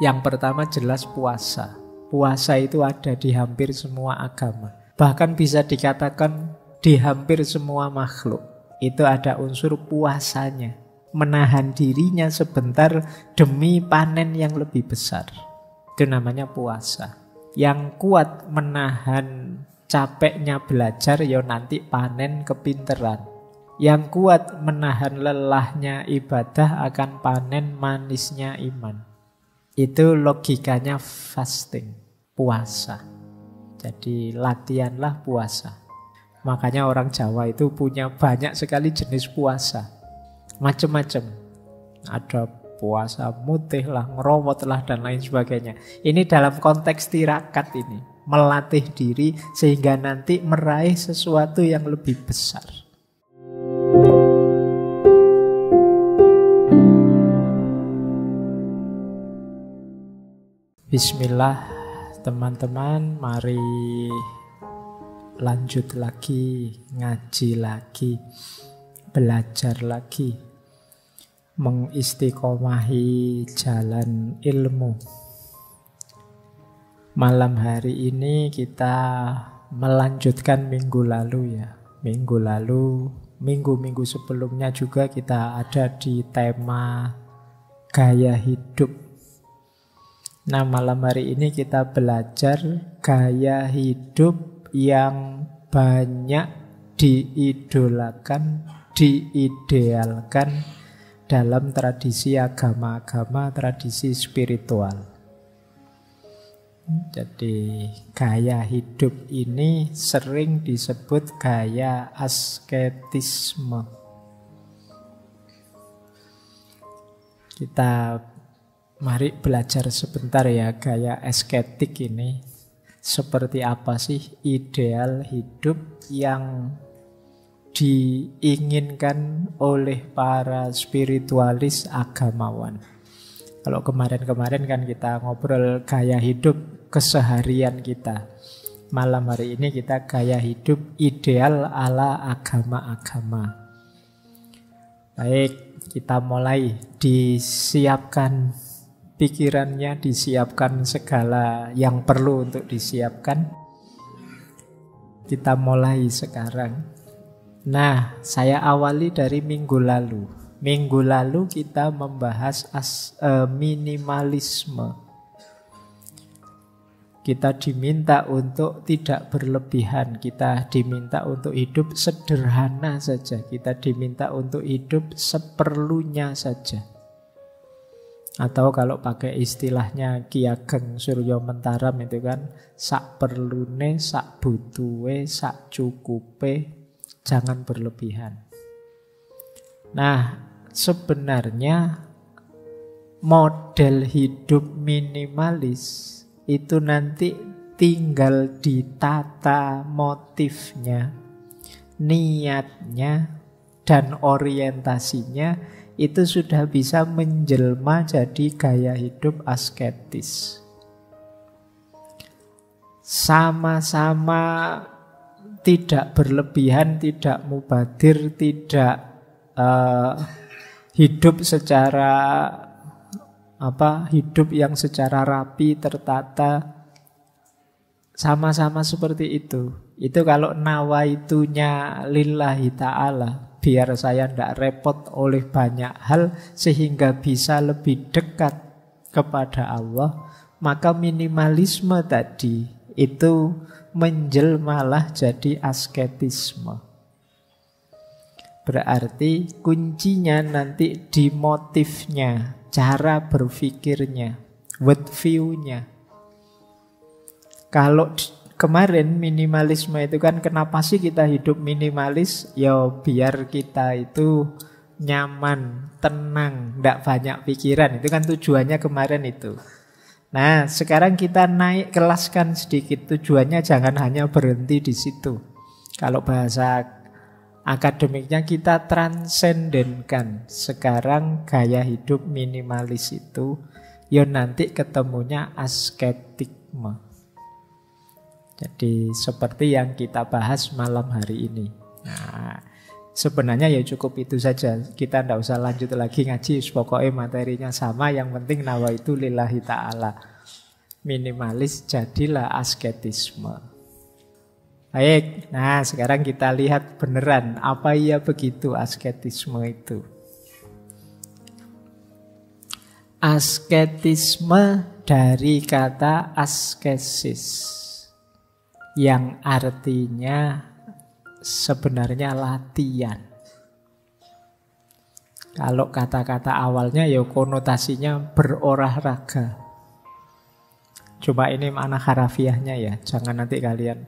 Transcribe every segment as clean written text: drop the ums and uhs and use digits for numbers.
Yang pertama jelas puasa. Puasa itu ada di hampir semua agama. Bahkan bisa dikatakan di hampir semua makhluk. Itu ada unsur puasanya. Menahan dirinya sebentar demi panen yang lebih besar. Itu namanya puasa. Yang kuat menahan capeknya belajar, ya nanti panen kepinteran. Yang kuat menahan lelahnya ibadah akan panen manisnya iman. Itu logikanya fasting, puasa. Jadi latihanlah puasa. Makanya orang Jawa itu punya banyak sekali jenis puasa. Macam-macam. Ada puasa mutih lah, ngerowot lah, dan lain sebagainya. Ini dalam konteks tirakat ini. Melatih diri sehingga nanti meraih sesuatu yang lebih besar. Bismillah teman-teman, mari lanjut lagi, ngaji lagi, belajar lagi, mengistiqomahi jalan ilmu. Malam hari ini kita melanjutkan minggu lalu ya. Minggu lalu, minggu-minggu sebelumnya juga kita ada di tema gaya hidup. Nah, malam hari ini kita belajar gaya hidup yang banyak diidolakan, diidealkan dalam tradisi agama-agama, tradisi spiritual. Jadi gaya hidup ini sering disebut gaya asketisme. Kita mari belajar sebentar ya, gaya asketik ini seperti apa sih ideal hidup yang diinginkan oleh para spiritualis agamawan. Kalau kemarin-kemarin kan kita ngobrol gaya hidup keseharian kita. Malam hari ini kita gaya hidup ideal ala agama-agama. Baik, kita mulai. Disiapkan pikirannya, disiapkan segala yang perlu untuk disiapkan. Kita mulai sekarang. Nah, saya awali dari minggu lalu. Minggu lalu kita membahas minimalisme. Kita diminta untuk tidak berlebihan. Kita diminta untuk hidup sederhana saja. Kita diminta untuk hidup seperlunya saja. Atau kalau pakai istilahnya Ki Ageng Suryo Mentaram itu kan, sak perlune, sak butuhe, sak cukupe, jangan berlebihan. Nah, sebenarnya model hidup minimalis itu nanti tinggal ditata motifnya, niatnya, dan orientasinya. Itu sudah bisa menjelma jadi gaya hidup asketis. Sama-sama tidak berlebihan, tidak mubadir, tidak hidup secara hidup yang secara rapi, tertata. Sama-sama seperti itu. Itu kalau nawaitunya lillahi ta'ala, biar saya tidak repot oleh banyak hal sehingga bisa lebih dekat kepada Allah, maka minimalisme tadi itu menjelmalah jadi asketisme. Berarti kuncinya nanti di motifnya, cara berpikirnya, world view-nya. Kalau kemarin minimalisme itu kan kenapa sih kita hidup minimalis? Ya biar kita itu nyaman, tenang, tidak banyak pikiran. Itu kan tujuannya kemarin itu. Nah, sekarang kita naik kelaskan sedikit. Tujuannya jangan hanya berhenti di situ. Kalau bahasa akademiknya kita transendenkan. Sekarang gaya hidup minimalis itu ya nanti ketemunya asketisme. Jadi seperti yang kita bahas malam hari ini. Nah, Sebenarnya ya cukup itu saja. Kita tidak usah lanjut lagi ngaji. Pokoknya materinya sama. Yang penting nawaitu lillahi ta'ala. Minimalis jadilah asketisme. Baik, nah sekarang kita lihat beneran. Apa iya begitu asketisme itu? Asketisme dari kata askesis, yang artinya sebenarnya latihan. Kalau kata-kata awalnya ya konotasinya berolahraga. Coba ini makna harafiahnya ya. Jangan nanti kalian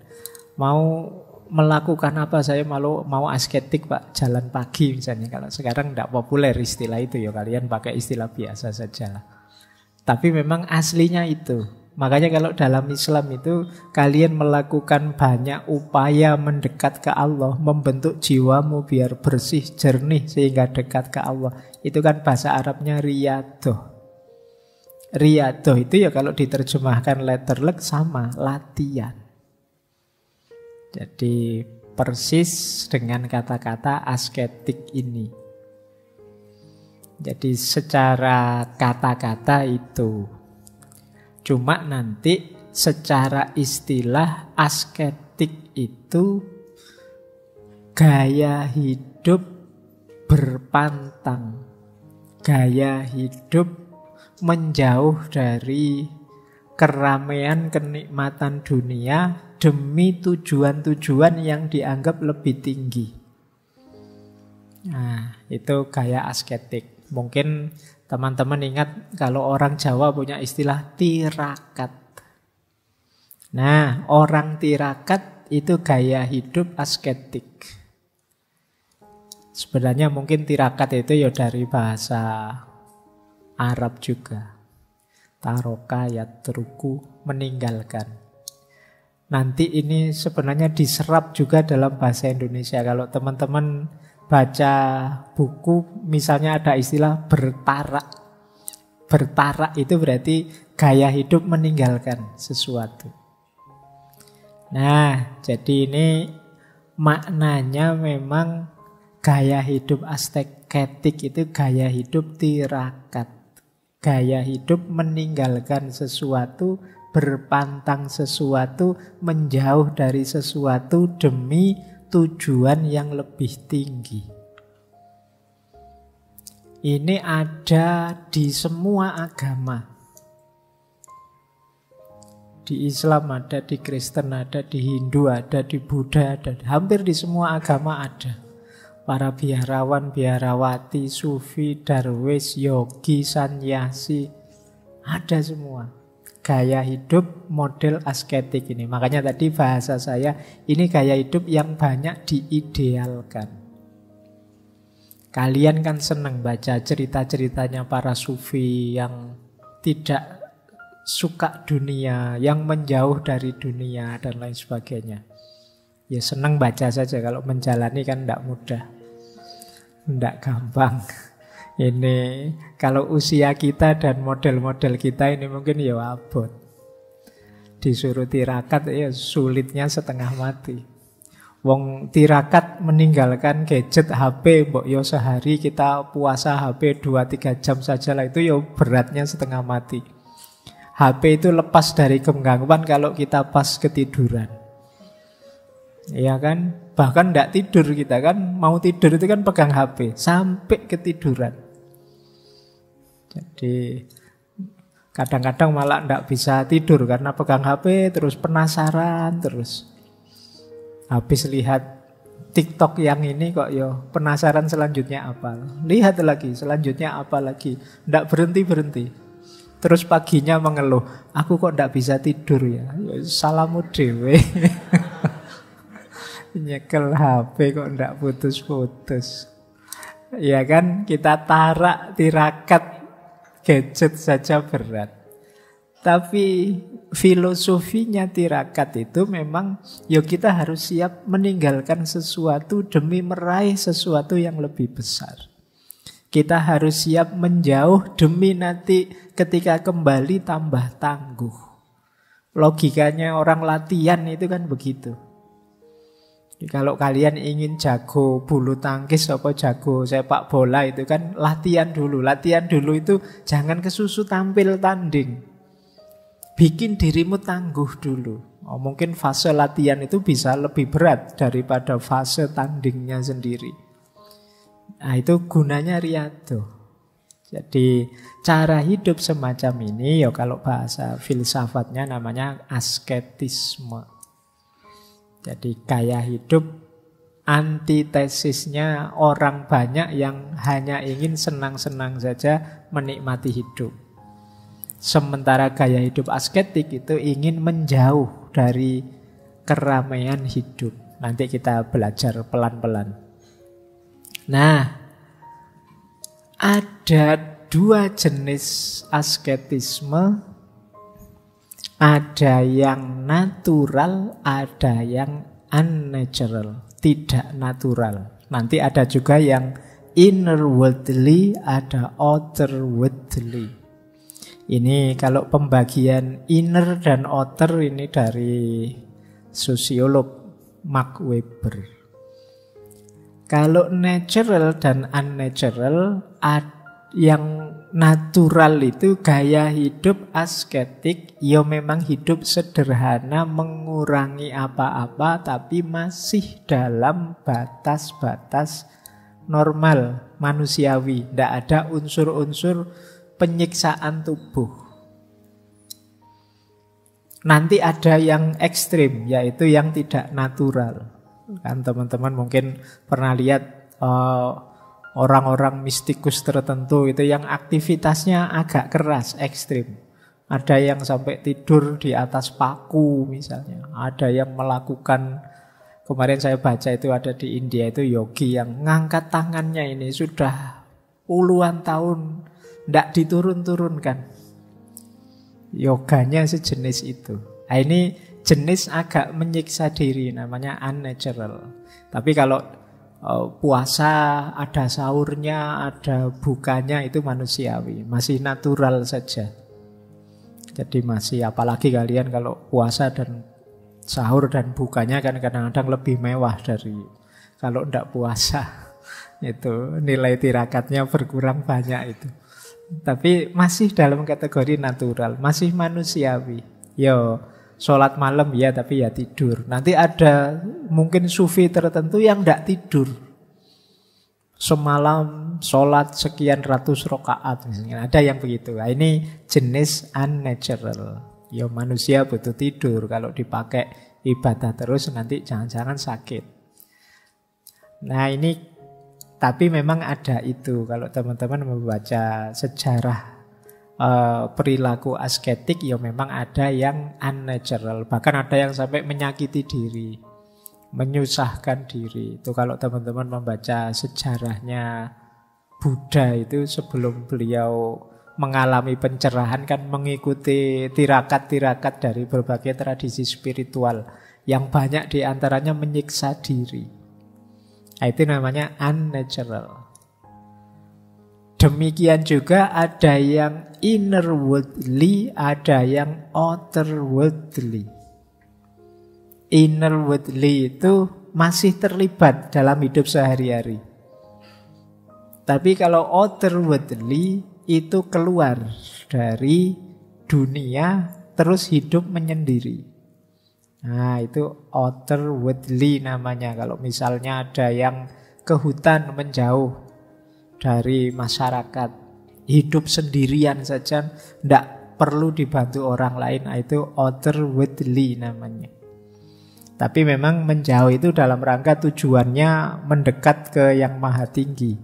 mau melakukan apa, saya mau asketik Pak, jalan pagi misalnya. Kalau sekarang tidak populer istilah itu ya, kalian pakai istilah biasa saja lah. Tapi memang aslinya itu. Makanya kalau dalam Islam itu kalian melakukan banyak upaya mendekat ke Allah, membentuk jiwamu biar bersih, jernih sehingga dekat ke Allah. Itu kan bahasa Arabnya riyadoh. Riyadoh itu ya kalau diterjemahkan letterlek sama, latihan. Jadi persis dengan kata-kata asketik ini. Jadi secara kata-kata itu. Cuma nanti secara istilah asketik itu gaya hidup berpantang. Gaya hidup menjauh dari keramaian kenikmatan dunia demi tujuan-tujuan yang dianggap lebih tinggi. Nah, itu gaya asketik. Mungkin teman-teman ingat kalau orang Jawa punya istilah tirakat. Nah, orang tirakat itu gaya hidup asketik. Sebenarnya mungkin tirakat itu ya dari bahasa Arab juga. Taroka yatruku, meninggalkan. Nanti ini sebenarnya diserap juga dalam bahasa Indonesia. Kalau teman-teman baca buku, misalnya ada istilah bertarak. Bertarak itu berarti gaya hidup meninggalkan sesuatu. Nah, jadi ini maknanya memang gaya hidup asketik itu gaya hidup tirakat. Gaya hidup meninggalkan sesuatu, berpantang sesuatu, menjauh dari sesuatu demi tujuan yang lebih tinggi. Ini ada di semua agama. Di Islam ada, di Kristen ada, di Hindu ada, di Buddha ada. Hampir di semua agama ada. Para biarawan, biarawati, sufi, darwis, yogi, sanyasi, ada semua. Gaya hidup model asketik ini. Makanya tadi bahasa saya, ini gaya hidup yang banyak diidealkan. Kalian kan senang baca cerita-ceritanya para sufi yang tidak suka dunia, yang menjauh dari dunia dan lain sebagainya. Ya senang baca saja, kalau menjalani kan tidak mudah. Tidak gampang. Ini kalau usia kita dan model-model kita ini mungkin ya abot. Disuruh tirakat ya sulitnya setengah mati. Wong tirakat meninggalkan gadget HP, mbok yo sehari kita puasa HP 2-3 jam saja lah, itu ya beratnya setengah mati. HP itu lepas dari genggaman kalau kita pas ketiduran. Iya kan? Bahkan tidak tidur kita kan, mau tidur itu kan pegang HP sampai ketiduran. Jadi kadang-kadang malah tidak bisa tidur karena pegang HP terus penasaran terus. Habis lihat TikTok yang ini kok yo penasaran selanjutnya apa. Lihat lagi selanjutnya apa lagi. Tidak berhenti-berhenti. Terus paginya mengeluh, aku kok tidak bisa tidur ya. Salamu dewe. Nyekel HP kok tidak putus-putus. Ya kan, kita tirakat gadget saja berat. Tapi filosofinya tirakat itu memang ya kita harus siap meninggalkan sesuatu demi meraih sesuatu yang lebih besar. Kita harus siap menjauh demi nanti ketika kembali tambah tangguh. Logikanya orang latihan itu kan begitu. Jadi kalau kalian ingin jago bulu tangkis apa jago sepak bola itu kan latihan dulu. Latihan dulu itu jangan kesusu tampil tanding. Bikin dirimu tangguh dulu. Oh, mungkin fase latihan itu bisa lebih berat daripada fase tandingnya sendiri. Nah, itu gunanya riyadhah. Jadi cara hidup semacam ini ya kalau bahasa filsafatnya namanya asketisme. Jadi gaya hidup antitesisnya orang banyak yang hanya ingin senang-senang saja menikmati hidup. Sementara gaya hidup asketik itu ingin menjauh dari keramaian hidup. Nanti kita belajar pelan-pelan. Nah, ada dua jenis asketisme. Ada yang natural, ada yang unnatural, tidak natural. Nanti ada juga yang inner worldly, ada outer worldly. Ini kalau pembagian inner dan outer ini dari sosiolog Max Weber. Kalau natural dan unnatural, yang natural itu gaya hidup asketik, ya memang hidup sederhana, mengurangi apa-apa, tapi masih dalam batas-batas normal, manusiawi. Tidak ada unsur-unsur penyiksaan tubuh. Nanti ada yang ekstrim, yaitu yang tidak natural. Kan teman-teman mungkin pernah lihat orang-orang mistikus tertentu itu yang aktivitasnya agak keras, ekstrim. Ada yang sampai tidur di atas paku misalnya. Ada yang melakukan, kemarin saya baca itu ada di India itu yogi yang ngangkat tangannya ini sudah puluhan tahun tidak diturun-turunkan. Yoganya sejenis itu. Nah, ini jenis agak menyiksa diri, namanya unnatural. Tapi kalau puasa ada sahurnya, ada bukanya, itu manusiawi, masih natural saja. Jadi masih, apalagi kalian kalau puasa dan sahur dan bukanya kan kadang-kadang lebih mewah dari kalau tidak puasa. Itu nilai tirakatnya berkurang banyak itu. Tapi masih dalam kategori natural, masih manusiawi. Yo, sholat malam ya, tapi ya tidur. Nanti ada mungkin sufi tertentu yang tidak tidur. Semalam sholat sekian ratus rakaat misalnya. Ada yang begitu. Nah, ini jenis unnatural. Ya manusia butuh tidur. Kalau dipakai ibadah terus nanti jangan-jangan sakit. Nah ini, tapi memang ada itu. Kalau teman-teman membaca sejarah perilaku asketik, ya memang ada yang unnatural. Bahkan ada yang sampai menyakiti diri, menyusahkan diri. Itu kalau teman-teman membaca sejarahnya Buddha itu sebelum beliau mengalami pencerahan kan mengikuti tirakat-tirakat dari berbagai tradisi spiritual yang banyak diantaranya menyiksa diri. Nah, itu namanya unnatural. Demikian juga ada yang inner worldly, ada yang outer worldly. Inner worldly itu masih terlibat dalam hidup sehari-hari. Tapi kalau outer worldly itu keluar dari dunia terus hidup menyendiri. Nah itu outer worldly namanya. Kalau misalnya ada yang ke hutan menjauh dari masyarakat, hidup sendirian saja, tidak perlu dibantu orang lain, nah, itu outer worldly namanya. Tapi memang menjauh itu dalam rangka tujuannya mendekat ke yang maha tinggi,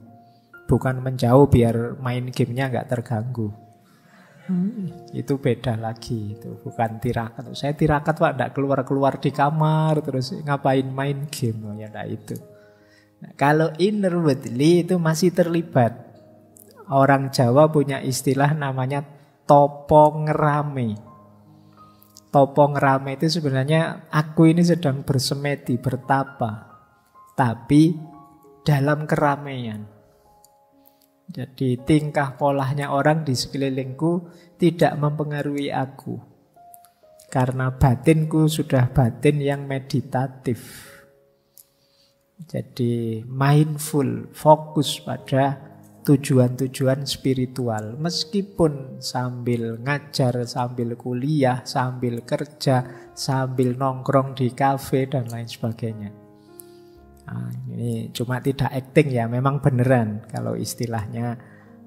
bukan menjauh biar main gamenya nggak terganggu. Itu beda lagi, itu bukan tirakat. Saya tirakat Pak, tidak keluar-keluar di kamar terus ngapain main game, ya enggak itu. Nah, kalau inner worldly itu masih terlibat. Orang Jawa punya istilah namanya topo ngerame. Topo ngerame itu sebenarnya aku ini sedang bersemedi, bertapa, tapi dalam keramaian. Jadi tingkah polanya orang di sekelilingku tidak mempengaruhi aku. Karena batinku sudah batin yang meditatif. Jadi mindful, fokus pada tujuan-tujuan spiritual. Meskipun sambil ngajar, sambil kuliah, sambil kerja, sambil nongkrong di kafe dan lain sebagainya. Nah, ini cuma tidak acting ya, memang beneran. Kalau istilahnya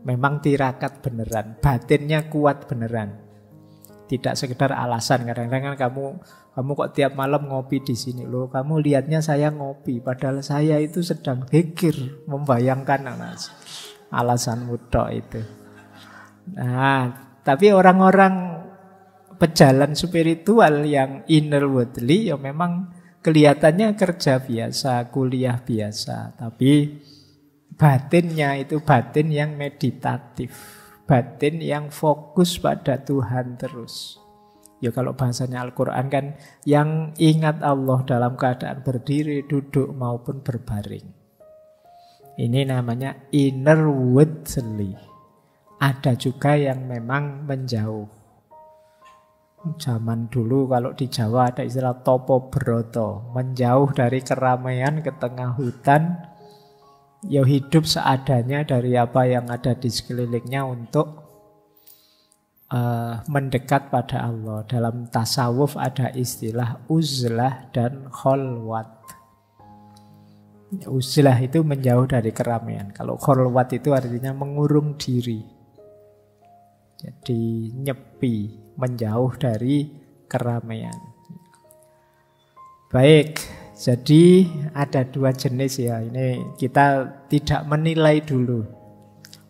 memang tirakat beneran, batinnya kuat beneran. Tidak sekedar alasan. Kadang-kadang kan kamu kok tiap malam ngopi di sini loh. Kamu lihatnya saya ngopi, padahal saya itu sedang zikir, membayangkan alasanmu tok itu. Nah, tapi orang-orang pejalan spiritual yang innerwardly ya memang kelihatannya kerja biasa, kuliah biasa, tapi batinnya itu batin yang meditatif, batin yang fokus pada Tuhan terus. Ya kalau bahasanya Al-Quran kan yang ingat Allah dalam keadaan berdiri, duduk maupun berbaring. Ini namanya innerwardly. Ada juga yang memang menjauh. Zaman dulu kalau di Jawa ada istilah topo broto, menjauh dari keramaian ke tengah hutan, ya hidup seadanya dari apa yang ada di sekelilingnya untuk mendekat pada Allah. Dalam tasawuf ada istilah uzlah dan kholwat. Uzlah itu menjauh dari keramaian. Kalau kholwat itu artinya mengurung diri. Jadi nyepi, menjauh dari keramaian. Baik, jadi ada dua jenis ya. Ini kita tidak menilai dulu.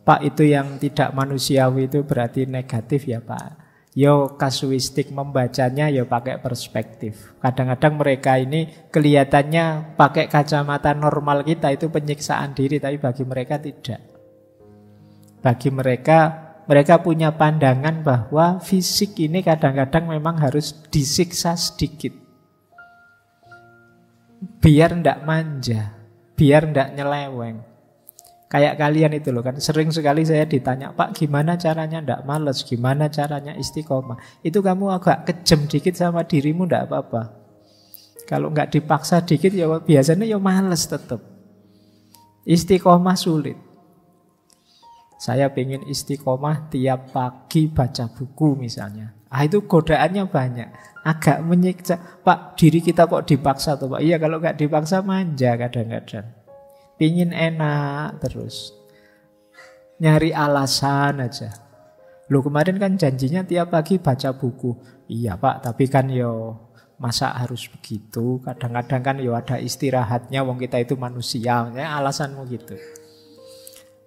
Pak, itu yang tidak manusiawi itu berarti negatif ya Pak. Yo kasuistik, membacanya yo pakai perspektif. Kadang-kadang mereka ini kelihatannya pakai kacamata normal kita itu penyiksaan diri, tapi bagi mereka tidak. Bagi mereka punya pandangan bahwa fisik ini kadang-kadang memang harus disiksa sedikit. Biar ndak manja, biar ndak nyeleweng. Kayak kalian itu loh kan, sering sekali saya ditanya, Pak gimana caranya ndak males, gimana caranya istiqomah. Itu kamu agak kejam dikit sama dirimu ndak apa-apa. Kalau nggak dipaksa dikit ya biasanya ya males tetap. Istiqomah sulit. Saya pengen istiqomah tiap pagi baca buku misalnya. Itu godaannya banyak. Agak menyiksa. Pak, diri kita kok dipaksa tuh Pak? Iya, kalau nggak dipaksa manja kadang-kadang. Pingin enak terus. Nyari alasan aja. Loh kemarin kan janjinya tiap pagi baca buku. Iya Pak, tapi kan yo masa harus begitu? Kadang-kadang kan yo ada istirahatnya, wong kita itu manusia. Alasanmu gitu.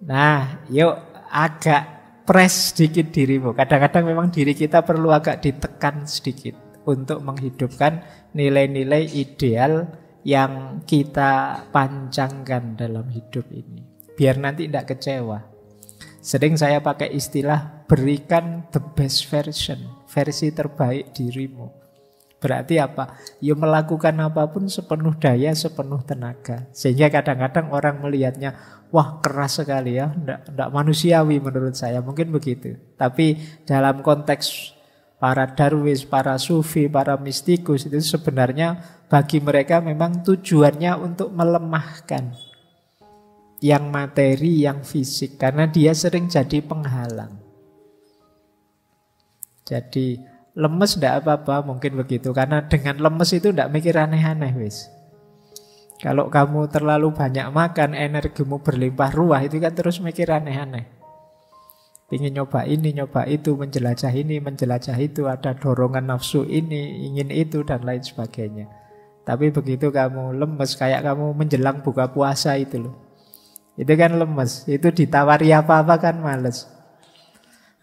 Nah, yuk agak press sedikit dirimu. Kadang-kadang memang diri kita perlu agak ditekan sedikit untuk menghidupkan nilai-nilai ideal yang kita pancangkan dalam hidup ini. Biar nanti tidak kecewa. Sering saya pakai istilah berikan the best version, versi terbaik dirimu. Berarti apa? Ya melakukan apapun sepenuh daya, sepenuh tenaga. Sehingga kadang-kadang orang melihatnya, wah keras sekali ya, enggak manusiawi menurut saya. Mungkin begitu. Tapi dalam konteks para darwis, para sufi, para mistikus itu sebenarnya bagi mereka memang tujuannya untuk melemahkan yang materi, yang fisik. Karena dia sering jadi penghalang. Jadi lemes enggak apa-apa, mungkin begitu. Karena dengan lemes itu enggak mikir aneh-aneh wis. Kalau kamu terlalu banyak makan, energimu berlimpah ruah, itu kan terus mikir aneh-aneh. Ingin nyoba ini, nyoba itu, menjelajah ini, menjelajah itu, ada dorongan nafsu ini, ingin itu, dan lain sebagainya. Tapi begitu kamu lemes, kayak kamu menjelang buka puasa itu loh. Itu kan lemes, itu ditawari apa-apa kan males.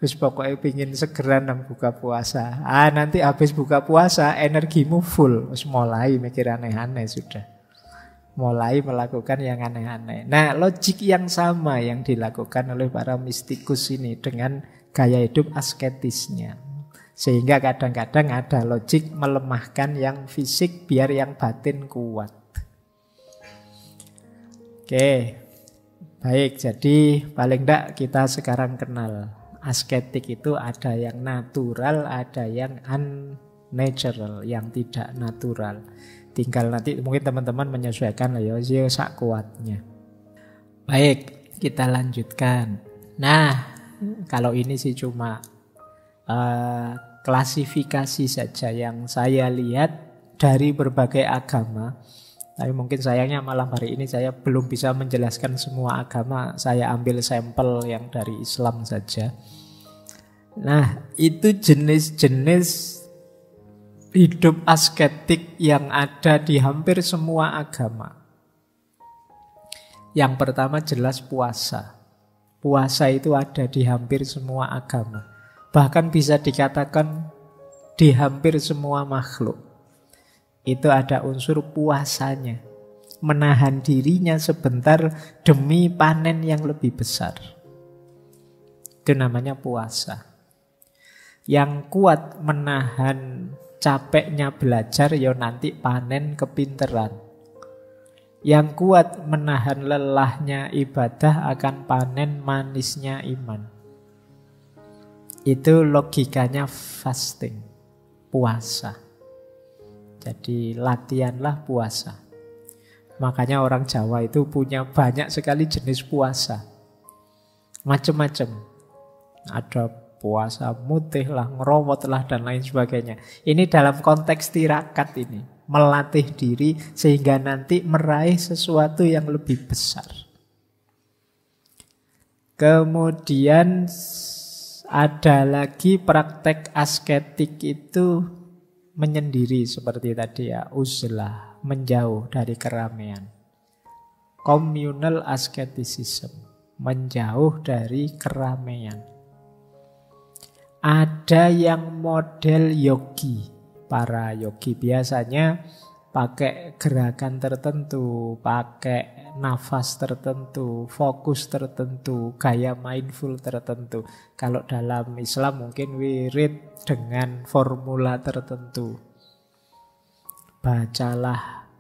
Terus pokoknya pingin segera nang buka puasa. Nanti habis buka puasa, energimu full. Terus mulai mikir aneh-aneh sudah. Mulai melakukan yang aneh-aneh. Nah, logik yang sama yang dilakukan oleh para mistikus ini dengan gaya hidup asketisnya. Sehingga kadang-kadang ada logik melemahkan yang fisik biar yang batin kuat. Oke, baik. Jadi paling tidak kita sekarang kenal asketik itu ada yang natural, ada yang unnatural, yang tidak natural. Tinggal nanti mungkin teman-teman menyesuaikan lah ya, sak kuatnya. Baik, kita lanjutkan. Nah, kalau ini sih cuma klasifikasi saja yang saya lihat dari berbagai agama. Tapi mungkin sayangnya malam hari ini saya belum bisa menjelaskan semua agama. Saya ambil sampel yang dari Islam saja. Nah, itu jenis-jenis hidup asketik yang ada di hampir semua agama. Yang pertama jelas puasa. Puasa itu ada di hampir semua agama. Bahkan bisa dikatakan di hampir semua makhluk. Itu ada unsur puasanya. Menahan dirinya sebentar demi panen yang lebih besar. Itu namanya puasa. Yang kuat menahan capeknya belajar, ya nanti panen kepinteran. Yang kuat menahan lelahnya ibadah akan panen manisnya iman. Itu logikanya fasting, puasa. Jadi latihanlah puasa. Makanya orang Jawa itu punya banyak sekali jenis puasa. Macam-macam. Ada puasa mutih lah, ngerowot lah, dan lain sebagainya. Ini dalam konteks tirakat ini. Melatih diri sehingga nanti meraih sesuatu yang lebih besar. Kemudian ada lagi praktek asketik itu menyendiri seperti tadi ya, uzlah, menjauh dari keramaian. Communal asceticism, menjauh dari keramaian. Ada yang model yogi. Para yogi biasanya pakai gerakan tertentu, pakai nafas tertentu, fokus tertentu, gaya mindful tertentu. Kalau dalam Islam mungkin wirid dengan formula tertentu. Bacalah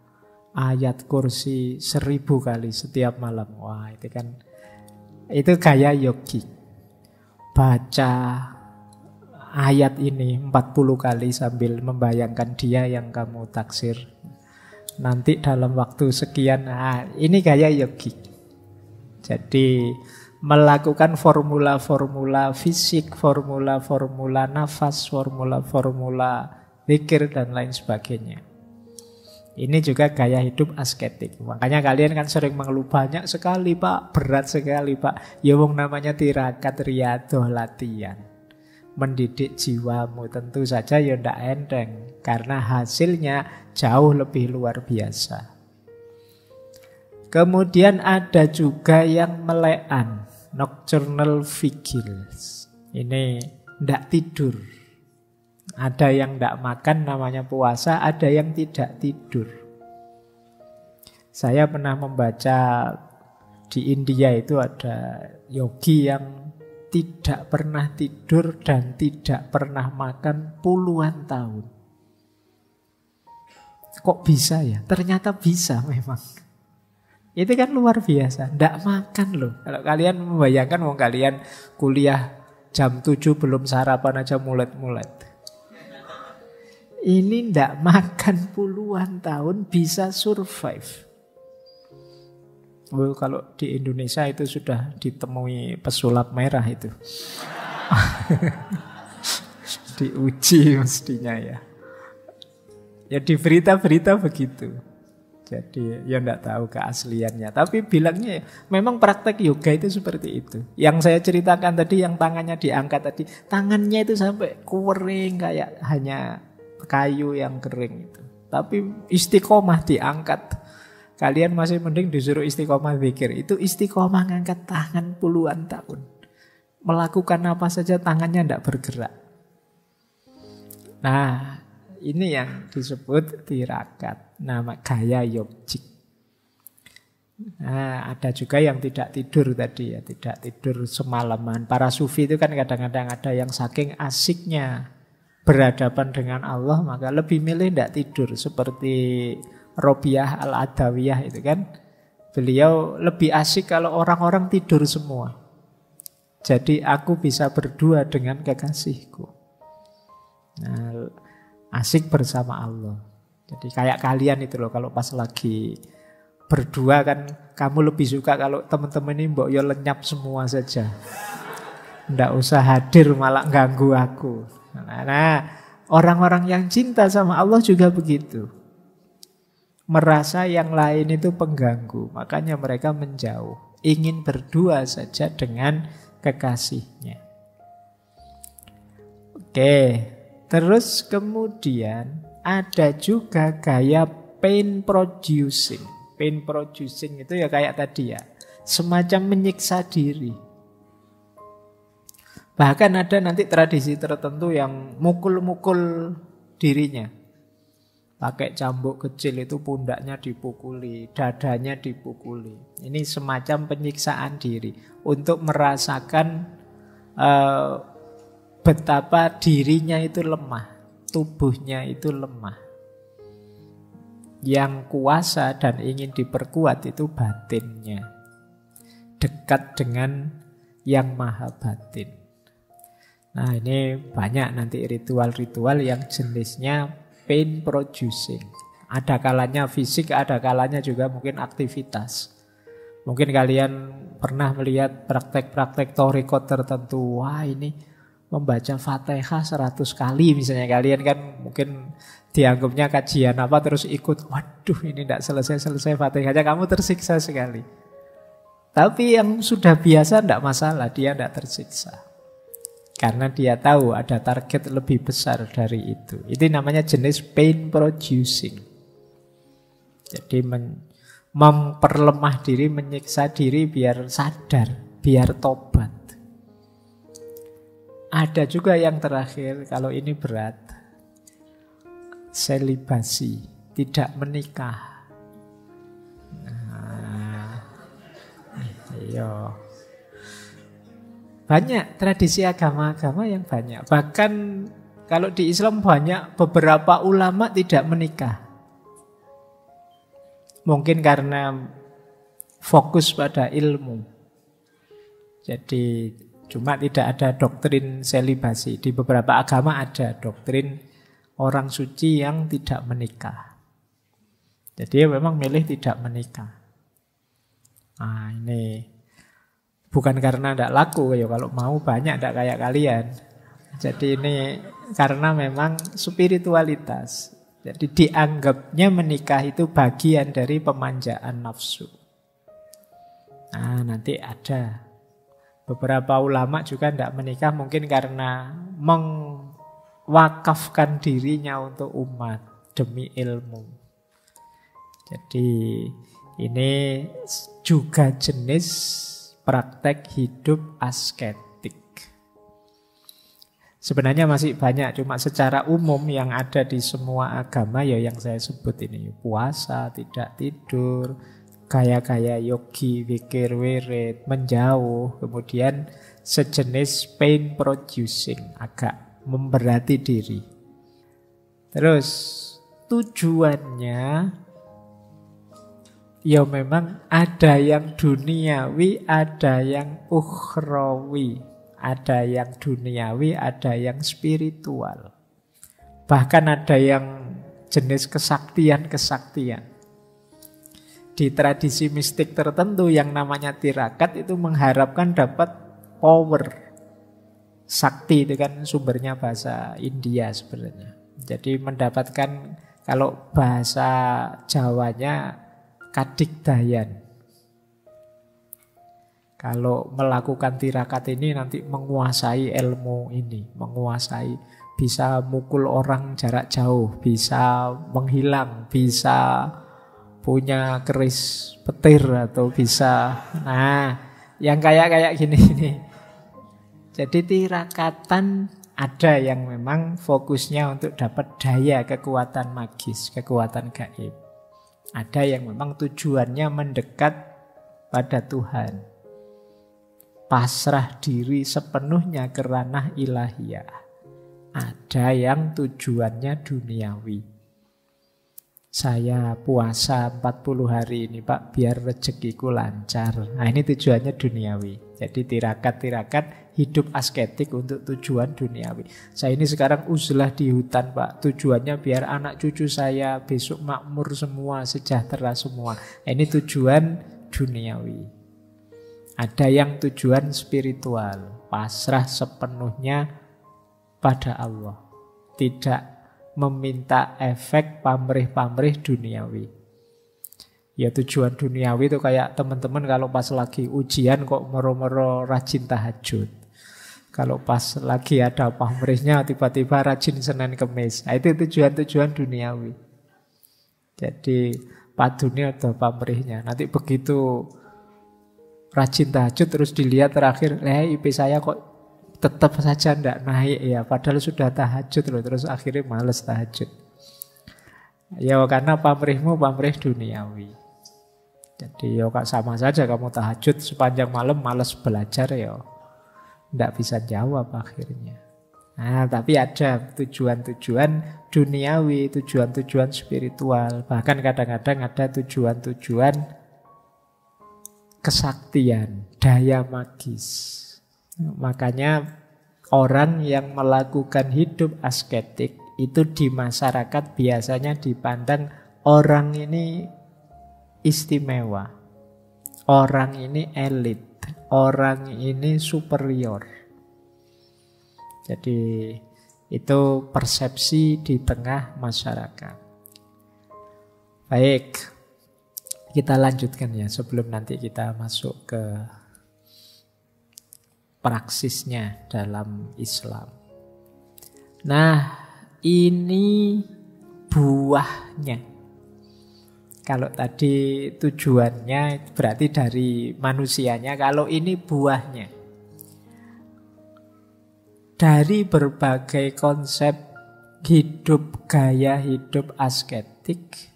ayat kursi 1000 kali setiap malam. Wah, itu gaya yogi. Baca ayat ini 40 kali sambil membayangkan dia yang kamu taksir. Nanti dalam waktu sekian, ini gaya yogi. Jadi melakukan formula-formula fisik, formula-formula nafas, formula-formula zikir dan lain sebagainya. Ini juga gaya hidup asketik. Makanya kalian kan sering mengeluh, banyak sekali Pak, berat sekali Pak. Ya wong namanya tirakat, riadoh, latihan. Mendidik jiwamu tentu saja ya ndak enteng, karena hasilnya jauh lebih luar biasa. Kemudian ada juga yang melean, nocturnal vigils. Ini ndak tidur. Ada yang ndak makan namanya puasa, ada yang tidak tidur. Saya pernah membaca di India itu ada yogi yang tidak pernah tidur dan tidak pernah makan puluhan tahun. Kok bisa ya? Ternyata bisa memang. Itu kan luar biasa. Ndak makan loh. Kalau kalian membayangkan wong kalian kuliah jam 7 belum sarapan aja mulet-mulet. Ini ndak makan puluhan tahun bisa survive. Kalau di Indonesia itu sudah ditemui pesulap merah itu. Diuji mestinya ya. Ya di berita-berita begitu. Jadi ya enggak tahu keasliannya. Tapi bilangnya ya, memang praktek yoga itu seperti itu. Yang saya ceritakan tadi yang tangannya diangkat tadi. Tangannya itu sampai kering kayak hanya kayu yang kering itu. Tapi istiqomah diangkat. Kalian masih mending disuruh istiqomah zikir. Itu istiqomah ngangkat tangan puluhan tahun. Melakukan apa saja tangannya tidak bergerak. Nah, ini yang disebut tirakat. Nama gaya yogik. Nah, ada juga yang tidak tidur tadi ya. Tidak tidur semalaman. Para sufi itu kan kadang-kadang ada yang saking asiknya berhadapan dengan Allah, maka lebih milih tidak tidur. Seperti Robiah Al-Adawiyah itu kan, beliau lebih asik kalau orang-orang tidur semua. Jadi aku bisa berdua dengan kekasihku. Nah, asik bersama Allah. Jadi kayak kalian itu loh, kalau pas lagi berdua kan kamu lebih suka kalau teman-teman ini mbok yo lenyap semua saja. Nggak usah hadir malah ganggu aku. Nah, orang-orang yang cinta sama Allah juga begitu. Merasa yang lain itu pengganggu, makanya mereka menjauh. Ingin berdua saja dengan kekasihnya. Oke, terus kemudian ada juga gaya pain producing. Pain producing itu ya kayak tadi ya, semacam menyiksa diri. Bahkan ada nanti tradisi tertentu yang mukul-mukul dirinya. Pakai cambuk kecil itu pundaknya dipukuli, dadanya dipukuli. Ini semacam penyiksaan diri untuk merasakan betapa dirinya itu lemah, tubuhnya itu lemah. Yang kuasa dan ingin diperkuat itu batinnya, dekat dengan yang maha batin. Nah, ini banyak nanti ritual-ritual yang jenisnya pain producing. Ada kalanya fisik, ada kalanya juga mungkin aktivitas. Mungkin kalian pernah melihat praktek-praktek thorikot tertentu. Wah, ini membaca Fatihah 100 kali misalnya. Kalian kan mungkin dianggapnya kajian apa terus ikut. Waduh, ini tidak selesai-selesai Fatihahnya, kamu tersiksa sekali. Tapi yang sudah biasa tidak masalah, dia tidak tersiksa. Karena dia tahu ada target lebih besar dari itu. Itu namanya jenis pain producing. Jadi memperlemah diri, menyiksa diri biar sadar, biar tobat. Ada juga yang terakhir, kalau ini berat, selibasi, tidak menikah. Nah, iya. Banyak tradisi agama-agama yang banyak. Bahkan kalau di Islam banyak beberapa ulama tidak menikah. Mungkin karena fokus pada ilmu. Jadi cuma tidak ada doktrin selibasi. Di beberapa agama ada doktrin orang suci yang tidak menikah. Jadi memang milih tidak menikah. Nah, ini bukan karena tidak laku, ya kalau mau banyak tidak kayak kalian. Jadi ini karena memang spiritualitas. Jadi dianggapnya menikah itu bagian dari pemanjaan nafsu. Nah, nanti ada beberapa ulama juga tidak menikah mungkin karena mewakafkan dirinya untuk umat demi ilmu. Jadi ini juga jenis praktek hidup asketik. Sebenarnya masih banyak, cuma secara umum yang ada di semua agama ya yang saya sebut ini. Puasa, tidak tidur, gaya-gaya yogi, zikir, wirid, menjauh, kemudian sejenis pain producing, agak memberati diri. Terus tujuannya ya memang ada yang duniawi, ada yang ukhrawi. Ada yang duniawi, ada yang spiritual. Bahkan ada yang jenis kesaktian-kesaktian. Di tradisi mistik tertentu yang namanya tirakat itu mengharapkan dapat power. Sakti itu kan sumbernya bahasa India sebenarnya. Jadi mendapatkan, kalau bahasa Jawanya, kadigdayan. Kalau melakukan tirakat ini nanti menguasai ilmu ini, menguasai, bisa mukul orang jarak jauh, bisa menghilang, bisa punya keris petir atau bisa, nah, yang kayak gini ini. Jadi tirakatan ada yang memang fokusnya untuk dapat daya kekuatan magis, kekuatan gaib. Ada yang memang tujuannya mendekat pada Tuhan. Pasrah diri sepenuhnya ke ranah ilahiyah. Ada yang tujuannya duniawi. Saya puasa 40 hari ini Pak, biar rezekiku lancar. Nah ini tujuannya duniawi. Jadi tirakat-tirakat hidup asketik untuk tujuan duniawi. Saya ini sekarang uzlah di hutan Pak, tujuannya biar anak cucu saya besok makmur semua, sejahtera semua. Nah, ini tujuan duniawi. Ada yang tujuan spiritual, pasrah sepenuhnya pada Allah. Tidak meminta efek pamrih-pamrih duniawi. Ya tujuan duniawi itu kayak teman-teman kalau pas lagi ujian kok mero-mero rajin tahajud. Kalau pas lagi ada pamrihnya tiba-tiba rajin Senin Kemis. Nah, itu tujuan-tujuan duniawi. Jadi padunya atau pamrihnya. Nanti begitu rajin tahajud terus dilihat terakhir, IP saya kok tetap saja tidak naik ya, padahal sudah tahajud loh, terus akhirnya males tahajud. Ya karena pamrihmu pamrih duniawi. Jadi ya sama saja kamu tahajud sepanjang malam males belajar ya, tidak bisa jawab akhirnya. Nah tapi ada tujuan-tujuan duniawi, tujuan-tujuan spiritual, bahkan kadang-kadang ada tujuan-tujuan kesaktian, daya magis. Makanya orang yang melakukan hidup asketik itu di masyarakat biasanya dipandang orang ini istimewa, orang ini elit, orang ini superior. Jadi itu persepsi di tengah masyarakat. Baik, kita lanjutkan ya sebelum nanti kita masuk ke praksisnya dalam Islam. Nah, ini buahnya. Kalau tadi tujuannya berarti dari manusianya, kalau ini buahnya. Dari berbagai konsep hidup, gaya hidup asketik,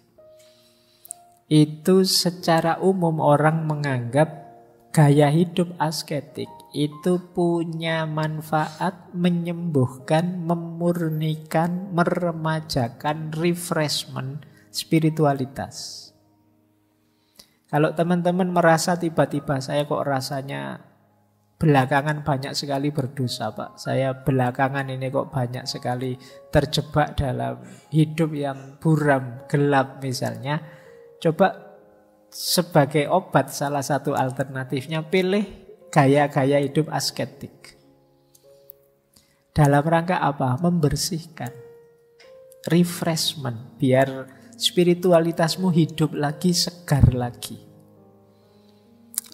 itu secara umum orang menganggap gaya hidup asketik itu punya manfaat menyembuhkan, memurnikan, meremajakan, refreshment spiritualitas. Kalau teman-teman merasa tiba-tiba saya kok rasanya belakangan banyak sekali berdosa Pak, saya belakangan ini kok banyak sekali terjebak dalam hidup yang buram, gelap misalnya, coba sebagai obat salah satu alternatifnya pilih gaya-gaya hidup asketik. Dalam rangka apa? Membersihkan, refreshment, biar spiritualitasmu hidup lagi, segar lagi.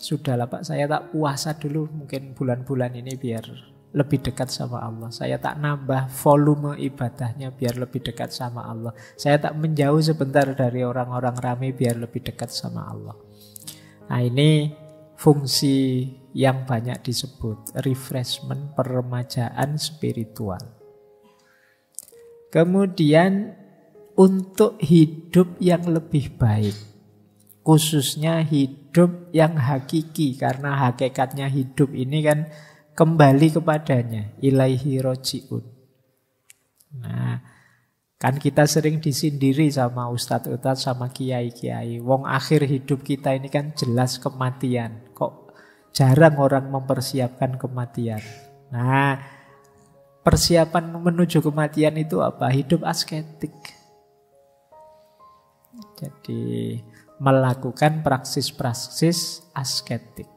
Sudahlah Pak, saya tak puasa dulu mungkin bulan-bulan ini biar lebih dekat sama Allah. Saya tak nambah volume ibadahnya biar lebih dekat sama Allah. Saya tak menjauh sebentar dari orang-orang ramai biar lebih dekat sama Allah. Nah ini fungsi yang banyak disebut refreshment, peremajaan spiritual. Kemudian untuk hidup yang lebih baik, khususnya hidup yang hakiki, karena hakikatnya hidup ini kan kembali kepadanya, ilaihi roji'un. Nah, kan kita sering disindiri sama ustadz-ustadz, sama kiai-kiai. Wong akhir hidup kita ini kan jelas kematian. Kok jarang orang mempersiapkan kematian. Nah, persiapan menuju kematian itu apa? Hidup asketik. Jadi melakukan praksis-praksis asketik.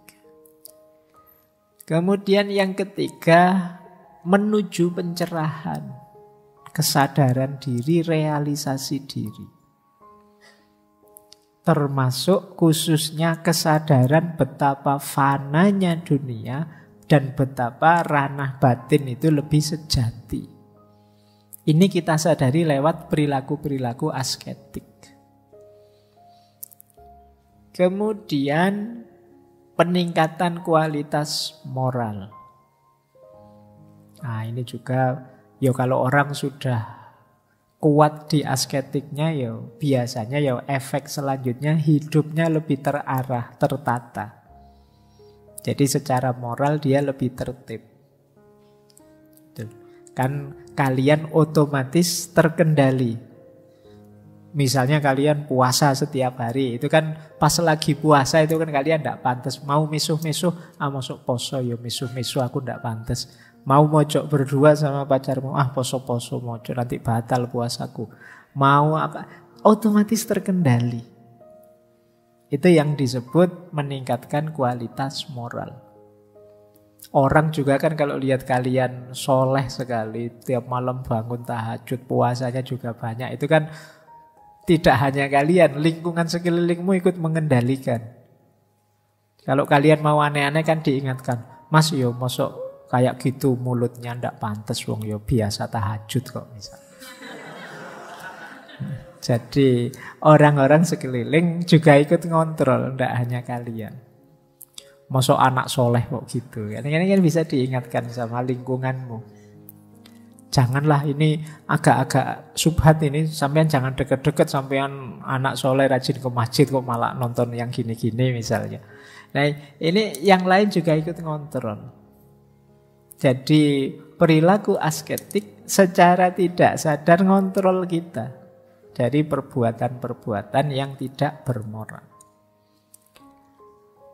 Kemudian yang ketiga, menuju pencerahan, kesadaran diri, realisasi diri. Termasuk khususnya kesadaran betapa fananya dunia dan betapa ranah batin itu lebih sejati. Ini kita sadari lewat perilaku-perilaku asketik. Kemudian peningkatan kualitas moral. Nah ini juga, ya kalau orang sudah kuat di asketiknya, ya biasanya ya efek selanjutnya hidupnya lebih terarah, tertata. Jadi secara moral dia lebih tertib. Kan kalian otomatis terkendali. Misalnya kalian puasa setiap hari, itu kan pas lagi puasa itu kan kalian tidak pantas. Mau misuh-misuh, masuk poso, ya misuh-misuh aku tidak pantas. Mau mojok berdua sama pacarmu, poso-poso mojok, nanti batal puasaku. Mau apa, otomatis terkendali. Itu yang disebut meningkatkan kualitas moral. Orang juga kan kalau lihat kalian soleh sekali, tiap malam bangun tahajud, puasanya juga banyak, itu kan tidak hanya kalian, lingkungan sekelilingmu ikut mengendalikan. Kalau kalian mau aneh-aneh kan diingatkan, Mas yo mosok kayak gitu mulutnya ndak pantas, wong yo biasa tahajud kok misalnya. Jadi orang-orang sekeliling juga ikut ngontrol, ndak hanya kalian. Mosok anak soleh kok gitu. Ini kan bisa diingatkan sama lingkunganmu. Janganlah ini agak-agak subhat ini, sampean jangan deket-deket, sampean anak soleh rajin ke masjid kok malah nonton yang gini-gini misalnya. Nah ini yang lain juga ikut ngontrol. Jadi perilaku asketik secara tidak sadar ngontrol kita dari perbuatan-perbuatan yang tidak bermoral.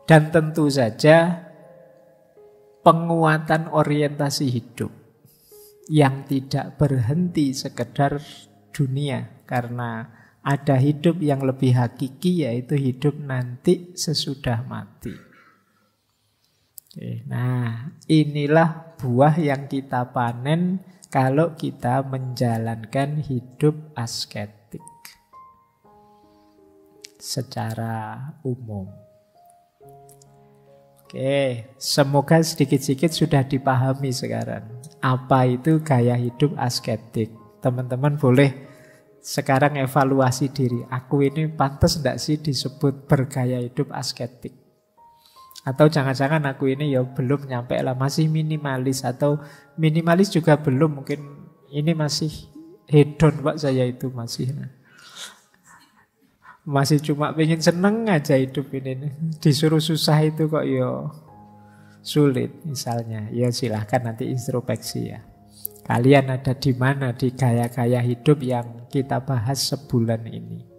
Dan tentu saja penguatan orientasi hidup yang tidak berhenti sekedar dunia, karena ada hidup yang lebih hakiki, yaitu hidup nanti sesudah mati. Nah, inilah buah yang kita panen kalau kita menjalankan hidup asketik secara umum. Oke, semoga sedikit-sedikit sudah dipahami sekarang apa itu gaya hidup asketik. Teman-teman boleh sekarang evaluasi diri. Aku ini pantas enggak sih disebut bergaya hidup asketik? Atau jangan-jangan aku ini ya belum nyampe lah, masih minimalis. Atau minimalis juga belum, mungkin ini masih hedon Pak, saya itu masih cuma pengen seneng aja hidup ini. Disuruh susah itu kok ya sulit misalnya. Ya silahkan nanti introspeksi ya. Kalian ada di mana di gaya-gaya hidup yang kita bahas sebulan ini?